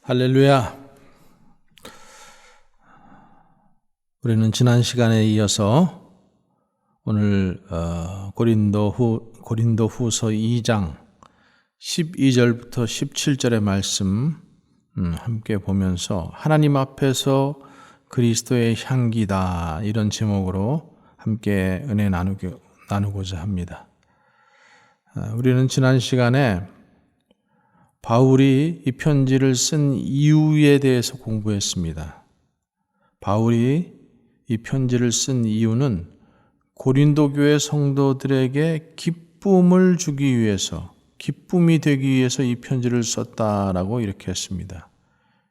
할렐루야. 우리는 지난 시간에 이어서 오늘 고린도후서 2장 12절부터 17절의 말씀 함께 보면서 하나님 앞에서 그리스도의 향기다, 이런 제목으로 함께 은혜 나누고자 합니다. 우리는 지난 시간에 바울이 이 편지를 쓴 이유에 대해서 공부했습니다. 바울이 이 편지를 쓴 이유는 고린도 교회 성도들에게 기쁨을 주기 위해서, 기쁨이 되기 위해서 이 편지를 썼다라고 이렇게 했습니다.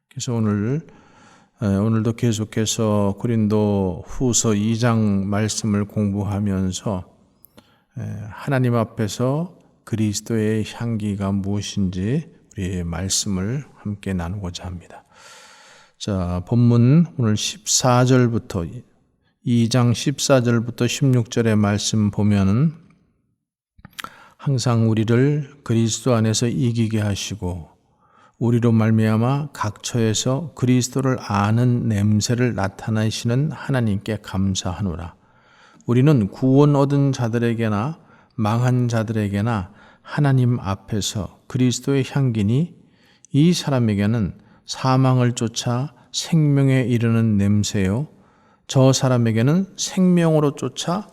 그래서 오늘도 계속해서 고린도 후서 2장 말씀을 공부하면서 하나님 앞에서 그리스도의 향기가 무엇인지 우리의 말씀을 함께 나누고자 합니다. 자, 본문 오늘 2장 14절부터 16절의 말씀 보면은 항상 우리를 그리스도 안에서 이기게 하시고 우리로 말미암아 각처에서 그리스도를 아는 냄새를 나타내시는 하나님께 감사하노라. 우리는 구원 얻은 자들에게나 망한 자들에게나 하나님 앞에서 그리스도의 향기니 이 사람에게는 사망을 쫓아 생명에 이르는 냄새요, 저 사람에게는 생명으로 쫓아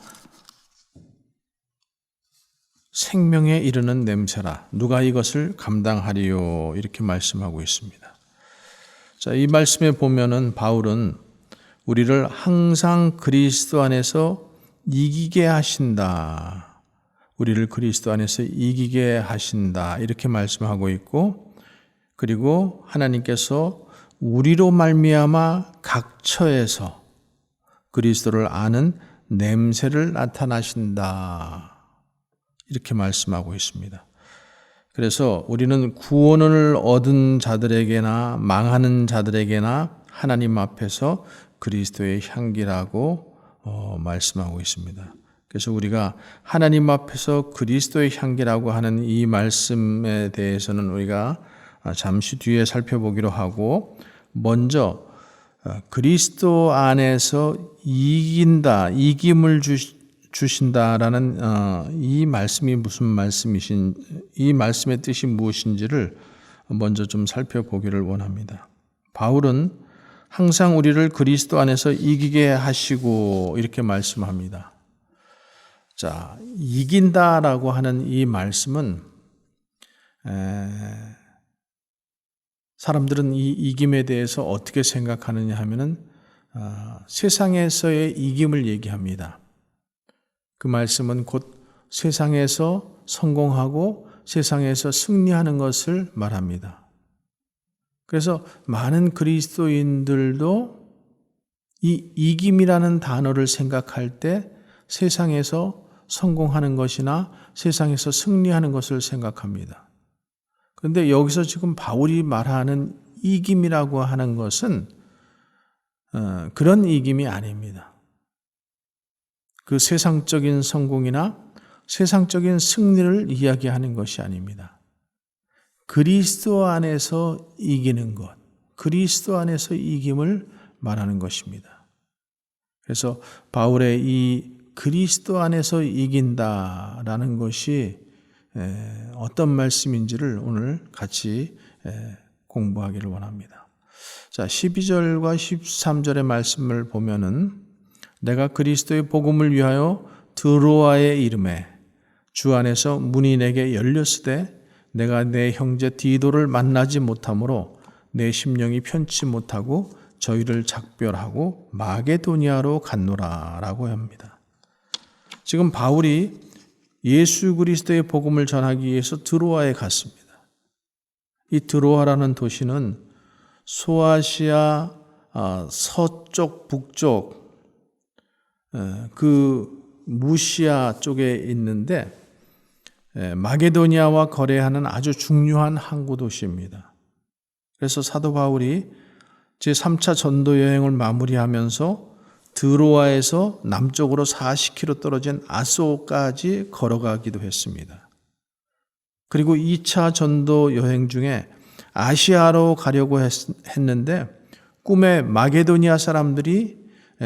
생명에 이르는 냄새라. 누가 이것을 감당하리요? 이렇게 말씀하고 있습니다. 자, 이 말씀에 보면은 바울은 우리를 항상 그리스도 안에서 이기게 하신다, 우리를 그리스도 안에서 이기게 하신다, 이렇게 말씀하고 있고, 그리고 하나님께서 우리로 말미암아 각처에서 그리스도를 아는 냄새를 나타나신다, 이렇게 말씀하고 있습니다. 그래서 우리는 구원을 얻은 자들에게나 망하는 자들에게나 하나님 앞에서 그리스도의 향기라고 말씀하고 있습니다. 그래서 우리가 하나님 앞에서 그리스도의 향기라고 하는 이 말씀에 대해서는 우리가 잠시 뒤에 살펴보기로 하고, 먼저 그리스도 안에서 이긴다, 이김을 주신다라는 이 말씀이 무슨 이 말씀의 뜻이 무엇인지를 먼저 좀 살펴보기를 원합니다. 바울은 항상 우리를 그리스도 안에서 이기게 하시고 이렇게 말씀합니다. 자, 이긴다라고 하는 이 말씀은 사람들은 이 이김에 대해서 어떻게 생각하느냐 하면은 세상에서의 이김을 얘기합니다. 그 말씀은 곧 세상에서 성공하고 세상에서 승리하는 것을 말합니다. 그래서 많은 그리스도인들도 이 이김이라는 단어를 생각할 때 세상에서 성공하는 것이나 세상에서 승리하는 것을 생각합니다. 그런데 여기서 지금 바울이 말하는 이김이라고 하는 것은 그런 이김이 아닙니다. 그 세상적인 성공이나 세상적인 승리를 이야기하는 것이 아닙니다. 그리스도 안에서 이기는 것, 그리스도 안에서 이김을 말하는 것입니다. 그래서 바울의 이 그리스도 안에서 이긴다라는 것이 어떤 말씀인지를 오늘 같이 공부하기를 원합니다. 자, 12절과 13절의 말씀을 보면은 내가 그리스도의 복음을 위하여 드로아에 이름에 주 안에서 문이 내게 열렸으되 내가 내 형제 디도를 만나지 못하므로 내 심령이 편치 못하고 저희를 작별하고 마게도니아로 갔노라 라고 합니다. 지금 바울이 예수 그리스도의 복음을 전하기 위해서 드로아에 갔습니다. 이 드로아라는 도시는 소아시아 서쪽, 북쪽 그 무시아 쪽에 있는데 마게도니아와 거래하는 아주 중요한 항구 도시입니다. 그래서 사도 바울이 제3차 전도 여행을 마무리하면서 드로아에서 남쪽으로 40km 떨어진 아소까지 걸어가기도 했습니다. 그리고 2차 전도 여행 중에 아시아로 가려고 했는데 꿈에 마게도니아 사람들이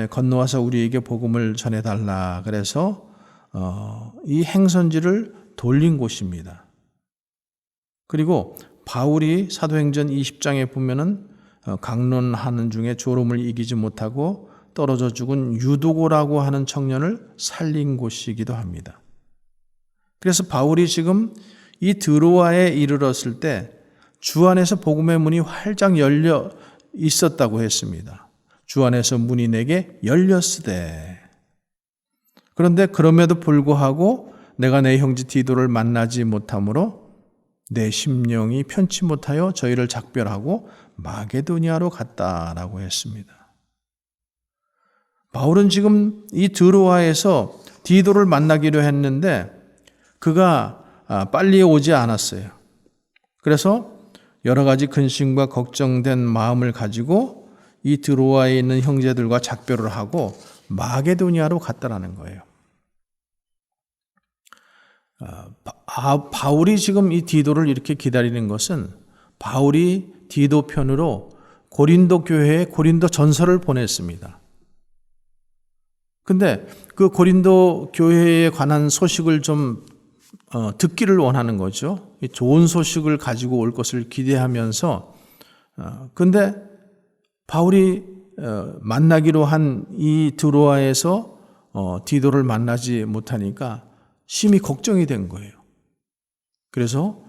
건너와서 우리에게 복음을 전해달라 그래서 이 행선지를 돌린 곳입니다. 그리고 바울이 사도행전 20장에 보면은 강론하는 중에 졸음을 이기지 못하고 떨어져 죽은 유도고라고 하는 청년을 살린 곳이기도 합니다. 그래서 바울이 지금 이 드로아에 이르렀을 때 주 안에서 복음의 문이 활짝 열려 있었다고 했습니다. 주 안에서 문이 내게 열렸으되. 그런데 그럼에도 불구하고 내가 내 형제 디도를 만나지 못하므로 내 심령이 편치 못하여 저희를 작별하고 마게도니아로 갔다라고 했습니다. 바울은 지금 이 드로아에서 디도를 만나기로 했는데 그가 빨리 오지 않았어요. 그래서 여러 가지 근심과 걱정된 마음을 가지고 이 드로아에 있는 형제들과 작별을 하고 마게도니아로 갔다라는 거예요. 바울이 지금 이 디도를 이렇게 기다리는 것은 바울이 디도 편으로 고린도 교회에 고린도 전서를 보냈습니다. 근데 그 고린도 교회에 관한 소식을 좀 듣기를 원하는 거죠. 좋은 소식을 가지고 올 것을 기대하면서 근데 바울이 만나기로 한 이 드로아에서 디도를 만나지 못하니까 심히 걱정이 된 거예요. 그래서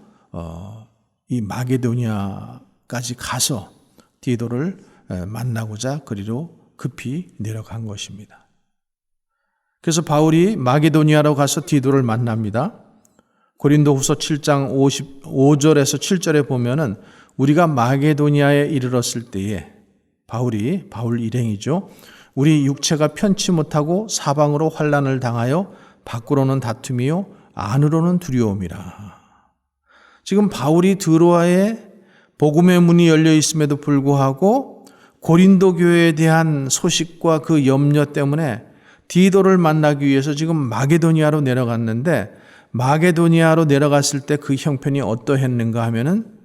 이 마게도니아까지 가서 디도를 만나고자 그리로 급히 내려간 것입니다. 그래서 바울이 마게도니아로 가서 디도를 만납니다. 고린도후서 7장 5절에서 7절에 보면은 우리가 마게도니아에 이르렀을 때에 바울 일행이죠. 우리 육체가 편치 못하고 사방으로 환난을 당하여 밖으로는 다툼이요 안으로는 두려움이라. 지금 바울이 드로아에 복음의 문이 열려 있음에도 불구하고 고린도 교회에 대한 소식과 그 염려 때문에 디도를 만나기 위해서 지금 마게도니아로 내려갔는데 마게도니아로 내려갔을 때 그 형편이 어떠했는가 하면은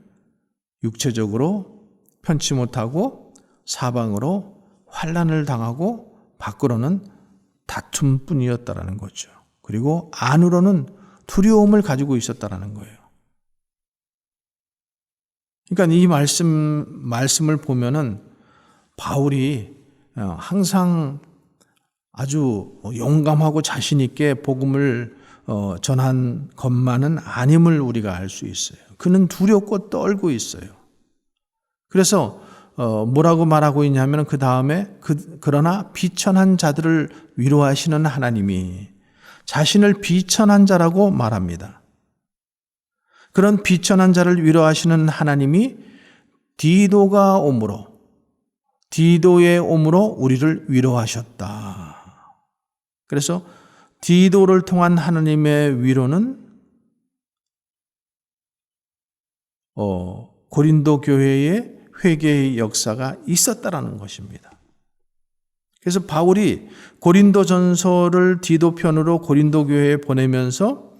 육체적으로 편치 못하고 사방으로 환난을 당하고 밖으로는 다툼뿐이었다라는 거죠. 그리고 안으로는 두려움을 가지고 있었다라는 거예요. 그러니까 이 말씀을 보면은 바울이 항상 아주 용감하고 자신 있게 복음을 전한 것만은 아님을 우리가 알 수 있어요. 그는 두렵고 떨고 있어요. 그래서 뭐라고 말하고 있냐면 그 다음에 그러나 비천한 자들을 위로하시는 하나님이 자신을 비천한 자라고 말합니다. 그런 비천한 자를 위로하시는 하나님이 디도의 옴으로 우리를 위로하셨다. 그래서 디도를 통한 하나님의 위로는 고린도 교회의 회개의 역사가 있었다라는 것입니다. 그래서 바울이 고린도 전서를 디도 편으로 고린도 교회에 보내면서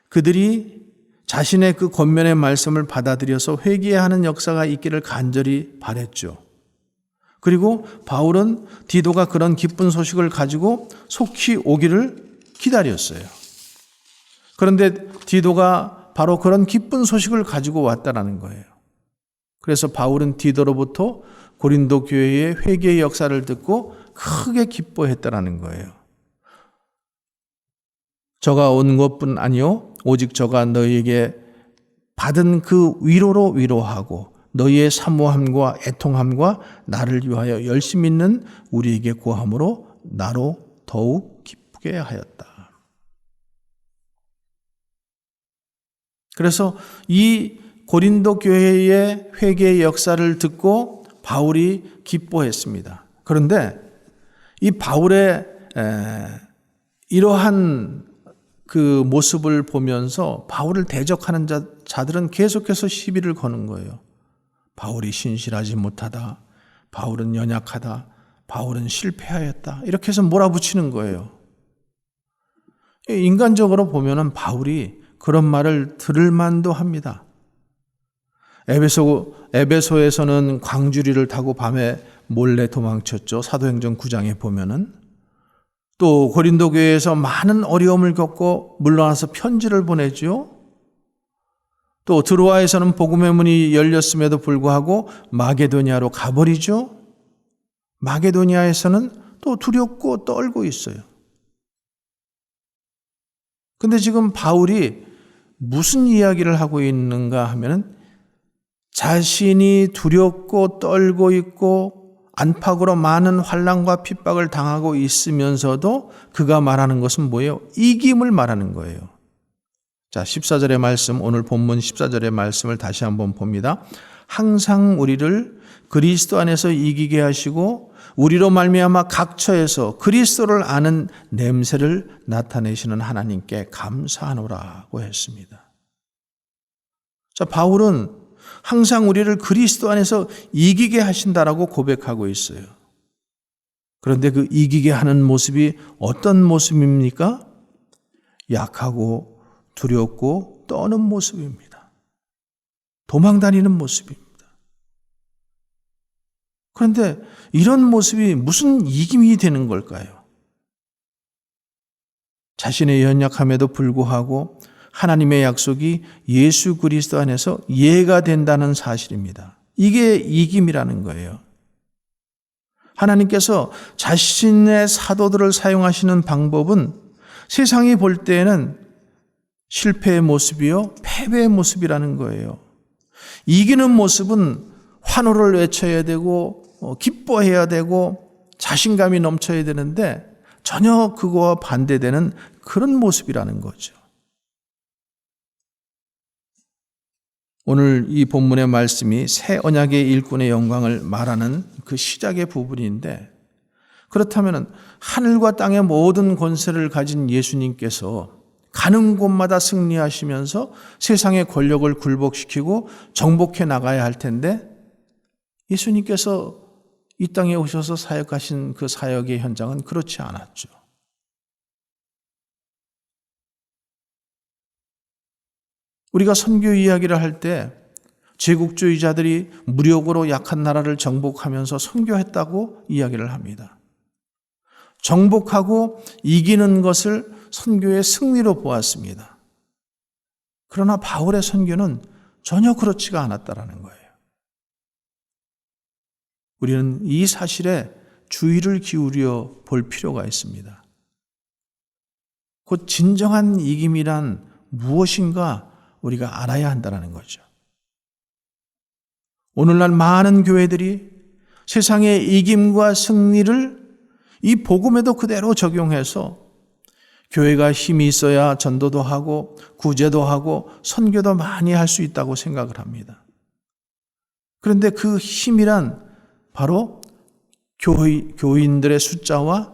그들이 자신의 그 권면의 말씀을 받아들여서 회개하는 역사가 있기를 간절히 바랬죠. 그리고 바울은 디도가 그런 기쁜 소식을 가지고 속히 오기를 기다렸어요. 그런데 디도가 바로 그런 기쁜 소식을 가지고 왔다라는 거예요. 그래서 바울은 디도로부터 고린도 교회의 회개의 역사를 듣고 크게 기뻐했다라는 거예요. 저가 온 것뿐 아니요 오직 저가 너희에게 받은 그 위로로 위로하고 너희의 사모함과 애통함과 나를 위하여 열심히 있는 우리에게 고함으로 나로 더욱 기쁘게 하였다. 그래서 이 고린도 교회의 회개의 역사를 듣고 바울이 기뻐했습니다. 그런데 이 바울의 이러한 그 모습을 보면서 바울을 대적하는 자들은 계속해서 시비를 거는 거예요. 바울이 신실하지 못하다. 바울은 연약하다. 바울은 실패하였다. 이렇게 해서 몰아붙이는 거예요. 인간적으로 보면은 바울이 그런 말을 들을 만도 합니다. 에베소에서는 광주리를 타고 밤에 몰래 도망쳤죠. 사도행전 9장에 보면은. 또 고린도 교회에서 많은 어려움을 겪고 물러나서 편지를 보내죠. 또 드로아에서는 복음의 문이 열렸음에도 불구하고 마게도니아로 가버리죠. 마게도니아에서는 또 두렵고 떨고 있어요. 근데 지금 바울이 무슨 이야기를 하고 있는가 하면은 자신이 두렵고 떨고 있고 안팎으로 많은 환난과 핍박을 당하고 있으면서도 그가 말하는 것은 뭐예요? 이김을 말하는 거예요. 자, 14절의 말씀, 오늘 본문 14절의 말씀을 다시 한번 봅니다. 항상 우리를 그리스도 안에서 이기게 하시고 우리로 말미암아 각 처에서 그리스도를 아는 냄새를 나타내시는 하나님께 감사하노라고 했습니다. 자, 바울은 항상 우리를 그리스도 안에서 이기게 하신다라고 고백하고 있어요. 그런데 그 이기게 하는 모습이 어떤 모습입니까? 약하고 두렵고 떠는 모습입니다. 도망다니는 모습입니다. 그런데 이런 모습이 무슨 이김이 되는 걸까요? 자신의 연약함에도 불구하고 하나님의 약속이 예수 그리스도 안에서 이해가 된다는 사실입니다. 이게 이김이라는 거예요. 하나님께서 자신의 사도들을 사용하시는 방법은 세상이 볼 때에는 실패의 모습이요, 패배의 모습이라는 거예요. 이기는 모습은 환호를 외쳐야 되고 기뻐해야 되고 자신감이 넘쳐야 되는데 전혀 그거와 반대되는 그런 모습이라는 거죠. 오늘 이 본문의 말씀이 새 언약의 일꾼의 영광을 말하는 그 시작의 부분인데, 그렇다면 하늘과 땅의 모든 권세를 가진 예수님께서 가는 곳마다 승리하시면서 세상의 권력을 굴복시키고 정복해 나가야 할 텐데, 예수님께서 이 땅에 오셔서 사역하신 그 사역의 현장은 그렇지 않았죠. 우리가 선교 이야기를 할 때 제국주의자들이 무력으로 약한 나라를 정복하면서 선교했다고 이야기를 합니다. 정복하고 이기는 것을 선교의 승리로 보았습니다. 그러나 바울의 선교는 전혀 그렇지가 않았다라는 거예요. 우리는 이 사실에 주의를 기울여 볼 필요가 있습니다. 곧 진정한 이김이란 무엇인가 우리가 알아야 한다는 거죠. 오늘날 많은 교회들이 세상의 이김과 승리를 이 복음에도 그대로 적용해서 교회가 힘이 있어야 전도도 하고 구제도 하고 선교도 많이 할 수 있다고 생각을 합니다. 그런데 그 힘이란 바로 교인들의 숫자와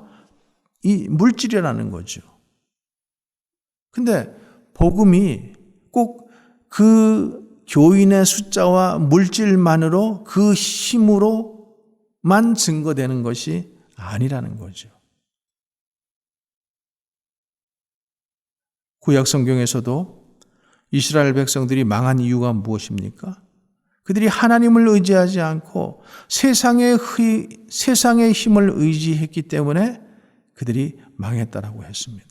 이 물질이라는 거죠. 근데 복음이 꼭 그 교인의 숫자와 물질만으로 그 힘으로만 증거되는 것이 아니라는 거죠. 구약 성경에서도 이스라엘 백성들이 망한 이유가 무엇입니까? 그들이 하나님을 의지하지 않고 세상의 힘을 의지했기 때문에 그들이 망했다라고 했습니다.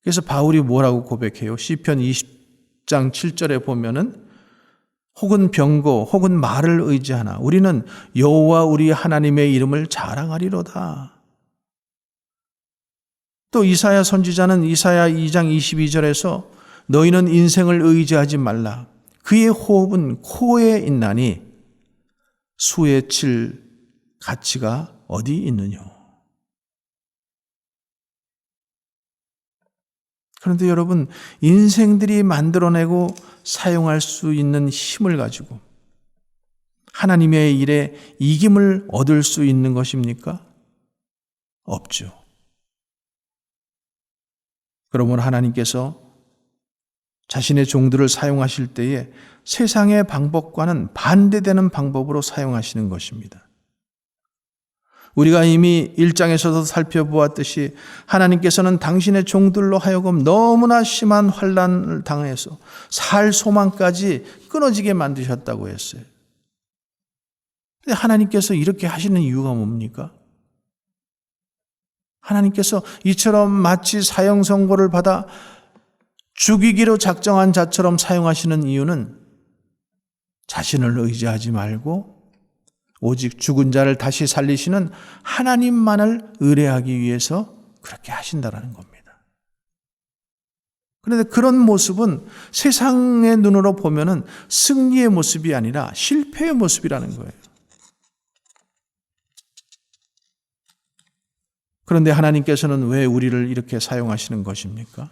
그래서 바울이 뭐라고 고백해요? 시편 20장 7절에 보면은 혹은 병거 혹은 말을 의지하나 우리는 여호와 우리 하나님의 이름을 자랑하리로다. 또 이사야 선지자는 이사야 2장 22절에서 너희는 인생을 의지하지 말라. 그의 호흡은 코에 있나니 수에 칠 가치가 어디 있느냐. 그런데 여러분, 인생들이 만들어내고 사용할 수 있는 힘을 가지고 하나님의 일에 이김을 얻을 수 있는 것입니까? 없죠. 그러므로 하나님께서 자신의 종들을 사용하실 때에 세상의 방법과는 반대되는 방법으로 사용하시는 것입니다. 우리가 이미 1장에서도 살펴보았듯이 하나님께서는 당신의 종들로 하여금 너무나 심한 환난을 당해서 살 소망까지 끊어지게 만드셨다고 했어요. 근데 하나님께서 이렇게 하시는 이유가 뭡니까? 하나님께서 이처럼 마치 사형 선고를 받아 죽이기로 작정한 자처럼 사용하시는 이유는 자신을 의지하지 말고 오직 죽은 자를 다시 살리시는 하나님만을 의뢰하기 위해서 그렇게 하신다는 겁니다. 그런데 그런 모습은 세상의 눈으로 보면은 승리의 모습이 아니라 실패의 모습이라는 거예요. 그런데 하나님께서는 왜 우리를 이렇게 사용하시는 것입니까?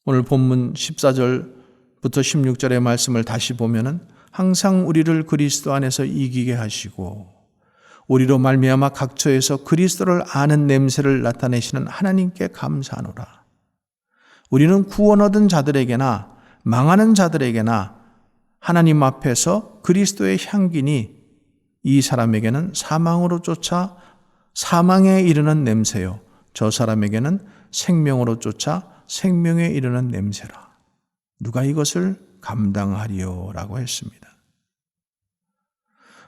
오늘 본문 14절부터 16절의 말씀을 다시 보면은 항상 우리를 그리스도 안에서 이기게 하시고 우리로 말미암아 각처에서 그리스도를 아는 냄새를 나타내시는 하나님께 감사하노라. 우리는 구원 얻은 자들에게나 망하는 자들에게나 하나님 앞에서 그리스도의 향기니 이 사람에게는 사망으로 쫓아 사망에 이르는 냄새요 저 사람에게는 생명으로 쫓아 생명에 이르는 냄새라. 누가 이것을 감당하리요라고 했습니다.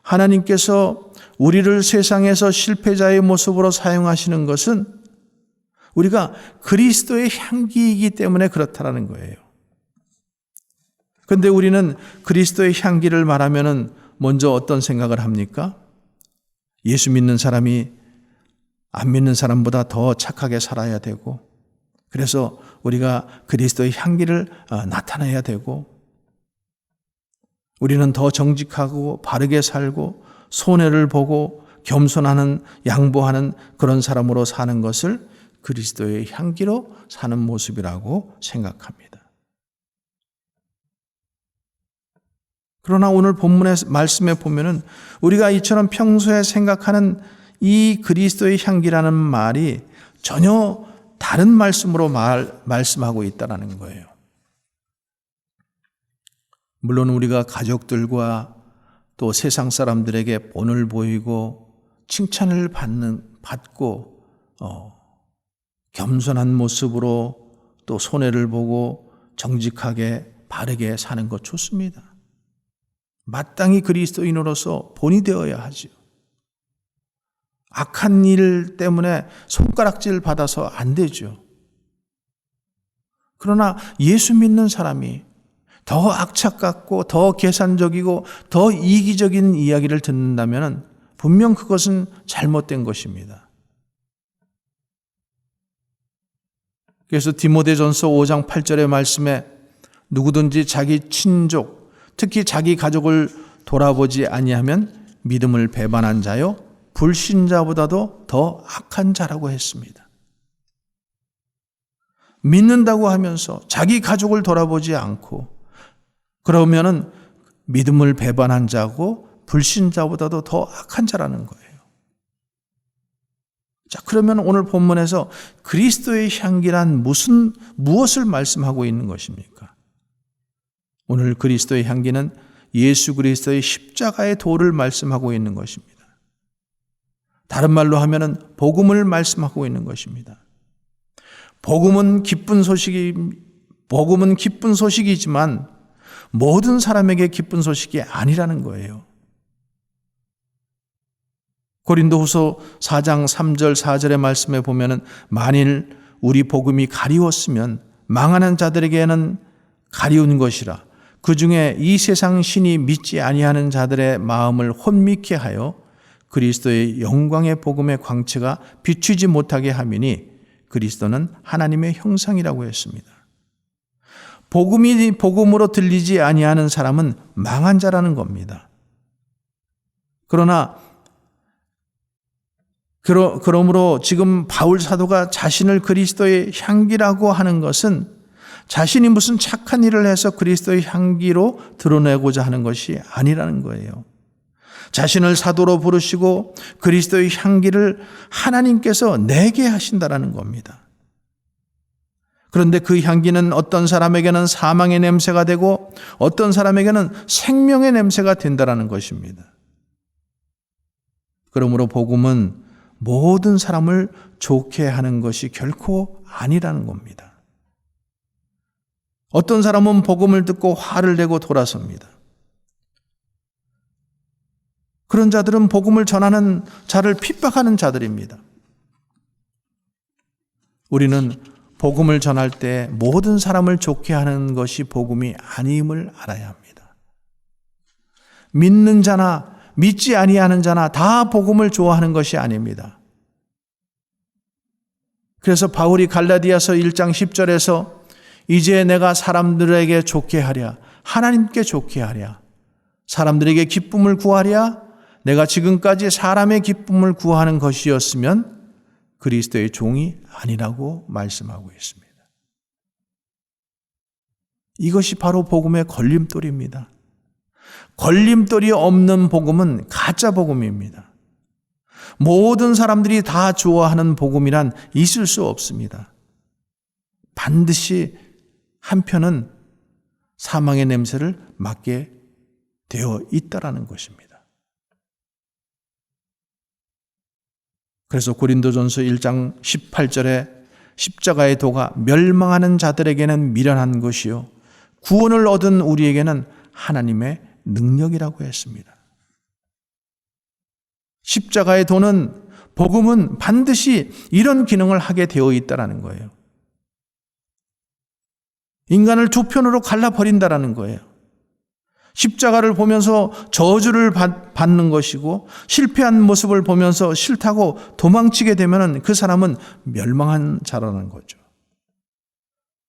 하나님께서 우리를 세상에서 실패자의 모습으로 사용하시는 것은 우리가 그리스도의 향기이기 때문에 그렇다라는 거예요. 그런데 우리는 그리스도의 향기를 말하면은 먼저 어떤 생각을 합니까? 예수 믿는 사람이 안 믿는 사람보다 더 착하게 살아야 되고, 그래서 우리가 그리스도의 향기를 나타내야 되고, 우리는 더 정직하고 바르게 살고 손해를 보고 겸손하는 양보하는 그런 사람으로 사는 것을 그리스도의 향기로 사는 모습이라고 생각합니다. 그러나 오늘 본문의 말씀에 보면은 우리가 이처럼 평소에 생각하는 이 그리스도의 향기라는 말이 전혀 다른 말씀으로 말씀하고 있다는 거예요. 물론 우리가 가족들과 또 세상 사람들에게 본을 보이고 칭찬을 받고 겸손한 모습으로 또 손해를 보고 정직하게 바르게 사는 것 좋습니다. 마땅히 그리스도인으로서 본이 되어야 하죠. 악한 일 때문에 손가락질 받아서 안 되죠. 그러나 예수 믿는 사람이 더 악착 같고 더 계산적이고 더 이기적인 이야기를 듣는다면 분명 그것은 잘못된 것입니다. 그래서 디모데전서 5장 8절의 말씀에 누구든지 자기 친족, 특히 자기 가족을 돌아보지 아니하면 믿음을 배반한 자요 불신자보다도 더 악한 자라고 했습니다. 믿는다고 하면서 자기 가족을 돌아보지 않고 그러면은 믿음을 배반한 자고 불신자보다도 더 악한 자라는 거예요. 자, 그러면 오늘 본문에서 그리스도의 향기란 무엇을 말씀하고 있는 것입니까? 오늘 그리스도의 향기는 예수 그리스도의 십자가의 도를 말씀하고 있는 것입니다. 다른 말로 하면은 복음을 말씀하고 있는 것입니다. 복음은 기쁜 소식이지만 모든 사람에게 기쁜 소식이 아니라는 거예요. 고린도후서 4장 3절 4절의 말씀에 보면은 만일 우리 복음이 가리웠으면 망하는 자들에게는 가리운 것이라 그 중에 이 세상 신이 믿지 아니하는 자들의 마음을 혼미케 하여 그리스도의 영광의 복음의 광채가 비추지 못하게 함이니 그리스도는 하나님의 형상이라고 했습니다. 복음이 복음으로 들리지 아니하는 사람은 망한 자라는 겁니다. 그러므로 지금 바울 사도가 자신을 그리스도의 향기라고 하는 것은 자신이 무슨 착한 일을 해서 그리스도의 향기로 드러내고자 하는 것이 아니라는 거예요. 자신을 사도로 부르시고 그리스도의 향기를 하나님께서 내게 하신다라는 겁니다. 그런데 그 향기는 어떤 사람에게는 사망의 냄새가 되고 어떤 사람에게는 생명의 냄새가 된다라는 것입니다. 그러므로 복음은 모든 사람을 좋게 하는 것이 결코 아니라는 겁니다. 어떤 사람은 복음을 듣고 화를 내고 돌아섭니다. 그런 자들은 복음을 전하는 자를 핍박하는 자들입니다. 우리는 복음을 전할 때 모든 사람을 좋게 하는 것이 복음이 아님을 알아야 합니다. 믿는 자나 믿지 아니하는 자나 다 복음을 좋아하는 것이 아닙니다. 그래서 바울이 갈라디아서 1장 10절에서 이제 내가 사람들에게 좋게 하랴, 하나님께 좋게 하랴, 사람들에게 기쁨을 구하랴, 내가 지금까지 사람의 기쁨을 구하는 것이었으면 그리스도의 종이 아니라고 말씀하고 있습니다. 이것이 바로 복음의 걸림돌입니다. 걸림돌이 없는 복음은 가짜 복음입니다. 모든 사람들이 다 좋아하는 복음이란 있을 수 없습니다. 반드시 한편은 사망의 냄새를 맡게 되어 있다라는 것입니다. 그래서 고린도전서 1장 18절에 십자가의 도가 멸망하는 자들에게는 미련한 것이요 구원을 얻은 우리에게는 하나님의 능력이라고 했습니다. 십자가의 도는 복음은 반드시 이런 기능을 하게 되어 있다는 거예요. 인간을 두 편으로 갈라버린다는 거예요. 십자가를 보면서 저주를 받는 것이고 실패한 모습을 보면서 싫다고 도망치게 되면 그 사람은 멸망한 자라는 거죠.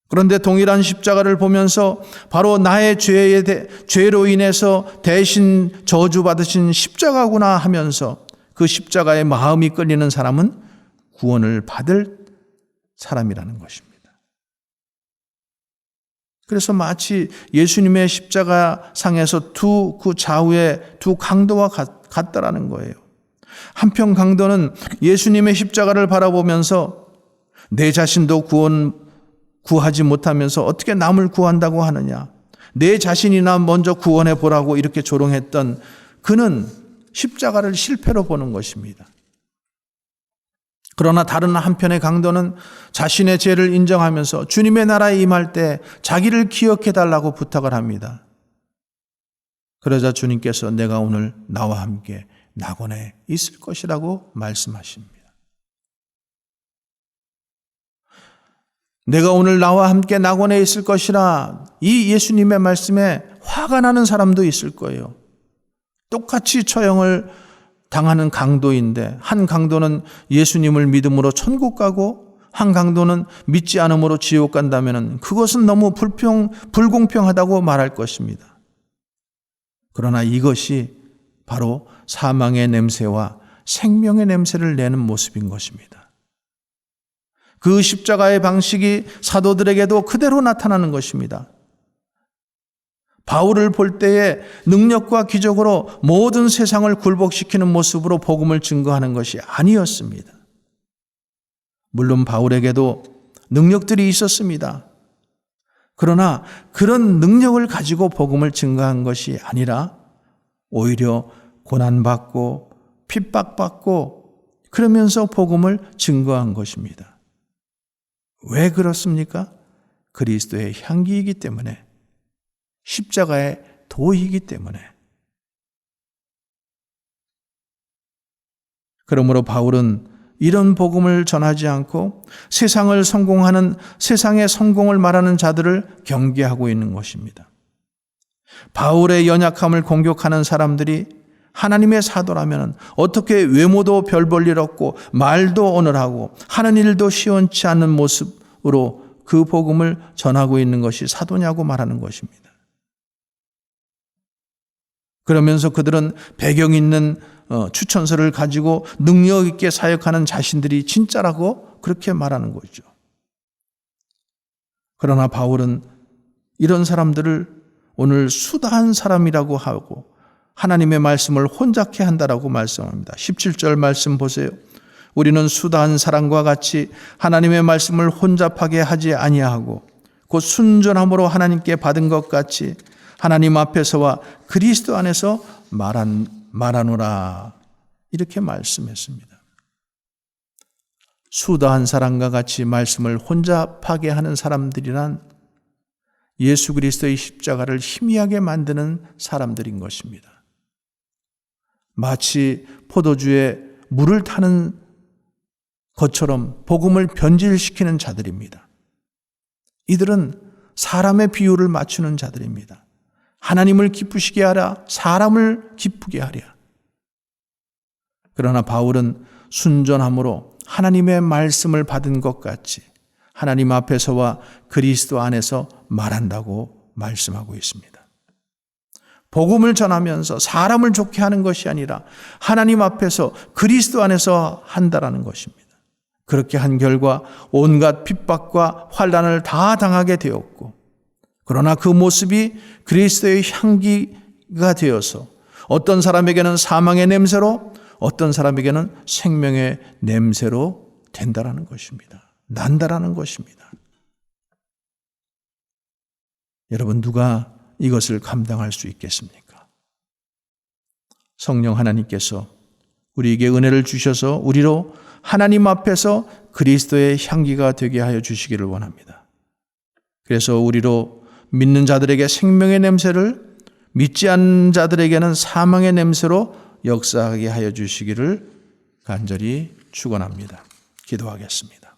그런데 동일한 십자가를 보면서 바로 나의 죄로 인해서 대신 저주받으신 십자가구나 하면서 그 십자가에 마음이 끌리는 사람은 구원을 받을 사람이라는 것입니다. 그래서 마치 예수님의 십자가 상에서 그 좌우의 두 강도와 같다라는 거예요. 한편 강도는 예수님의 십자가를 바라보면서 내 자신도 구하지 못하면서 어떻게 남을 구한다고 하느냐. 내 자신이나 먼저 구원해 보라고 이렇게 조롱했던 그는 십자가를 실패로 보는 것입니다. 그러나 다른 한편의 강도는 자신의 죄를 인정하면서 주님의 나라에 임할 때 자기를 기억해 달라고 부탁을 합니다. 그러자 주님께서 내가 오늘 나와 함께 낙원에 있을 것이라고 말씀하십니다. 내가 오늘 나와 함께 낙원에 있을 것이라 이 예수님의 말씀에 화가 나는 사람도 있을 거예요. 똑같이 처형을 당하는 강도인데 한 강도는 예수님을 믿음으로 천국 가고 한 강도는 믿지 않음으로 지옥 간다면 그것은 너무 불공평하다고 말할 것입니다. 그러나 이것이 바로 사망의 냄새와 생명의 냄새를 내는 모습인 것입니다. 그 십자가의 방식이 사도들에게도 그대로 나타나는 것입니다. 바울을 볼 때에 능력과 기적으로 모든 세상을 굴복시키는 모습으로 복음을 증거하는 것이 아니었습니다. 물론 바울에게도 능력들이 있었습니다. 그러나 그런 능력을 가지고 복음을 증거한 것이 아니라 오히려 고난받고 핍박받고 그러면서 복음을 증거한 것입니다. 왜 그렇습니까? 그리스도의 향기이기 때문에, 십자가의 도이기 때문에. 그러므로 바울은 이런 복음을 전하지 않고 세상의 성공을 말하는 자들을 경계하고 있는 것입니다. 바울의 연약함을 공격하는 사람들이 하나님의 사도라면 어떻게 외모도 별 볼 일 없고 말도 어눌하고 하는 일도 시원치 않은 모습으로 그 복음을 전하고 있는 것이 사도냐고 말하는 것입니다. 그러면서 그들은 배경 있는 추천서를 가지고 능력 있게 사역하는 자신들이 진짜라고 그렇게 말하는 거죠. 그러나 바울은 이런 사람들을 오늘 수다한 사람이라고 하고 하나님의 말씀을 혼잡케 한다라고 말씀합니다. 17절 말씀 보세요. 우리는 수다한 사람과 같이 하나님의 말씀을 혼잡하게 하지 아니하고 곧 순전함으로 하나님께 받은 것 같이 하나님 앞에서와 그리스도 안에서 말하노라. 이렇게 말씀했습니다. 수다한 사람과 같이 말씀을 혼자 파괴하는 사람들이란 예수 그리스도의 십자가를 희미하게 만드는 사람들인 것입니다. 마치 포도주에 물을 타는 것처럼 복음을 변질시키는 자들입니다. 이들은 사람의 비유를 맞추는 자들입니다. 하나님을 기쁘시게 하라, 사람을 기쁘게 하랴. 그러나 바울은 순전함으로 하나님의 말씀을 받은 것 같이 하나님 앞에서와 그리스도 안에서 말한다고 말씀하고 있습니다. 복음을 전하면서 사람을 좋게 하는 것이 아니라 하나님 앞에서 그리스도 안에서 한다라는 것입니다. 그렇게 한 결과 온갖 핍박과 환난을 다 당하게 되었고, 그러나 그 모습이 그리스도의 향기가 되어서 어떤 사람에게는 사망의 냄새로, 어떤 사람에게는 생명의 냄새로 된다라는 것입니다. 난다라는 것입니다. 여러분, 누가 이것을 감당할 수 있겠습니까? 성령 하나님께서 우리에게 은혜를 주셔서 우리로 하나님 앞에서 그리스도의 향기가 되게 하여 주시기를 원합니다. 그래서 우리로 믿는 자들에게 생명의 냄새를, 믿지 않는 자들에게는 사망의 냄새로 역사하게 하여 주시기를 간절히 축원합니다. 기도하겠습니다.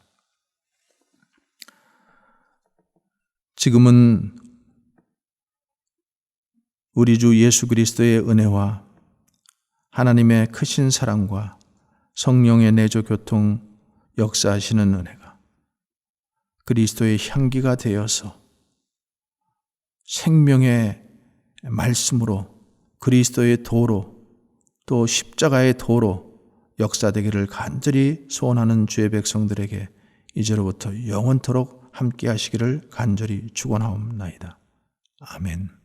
지금은 우리 주 예수 그리스도의 은혜와 하나님의 크신 사랑과 성령의 내조 교통 역사하시는 은혜가 그리스도의 향기가 되어서 생명의 말씀으로 그리스도의 도로 또 십자가의 도로 역사되기를 간절히 소원하는 주의 백성들에게 이제로부터 영원토록 함께 하시기를 간절히 축원하옵나이다. 아멘.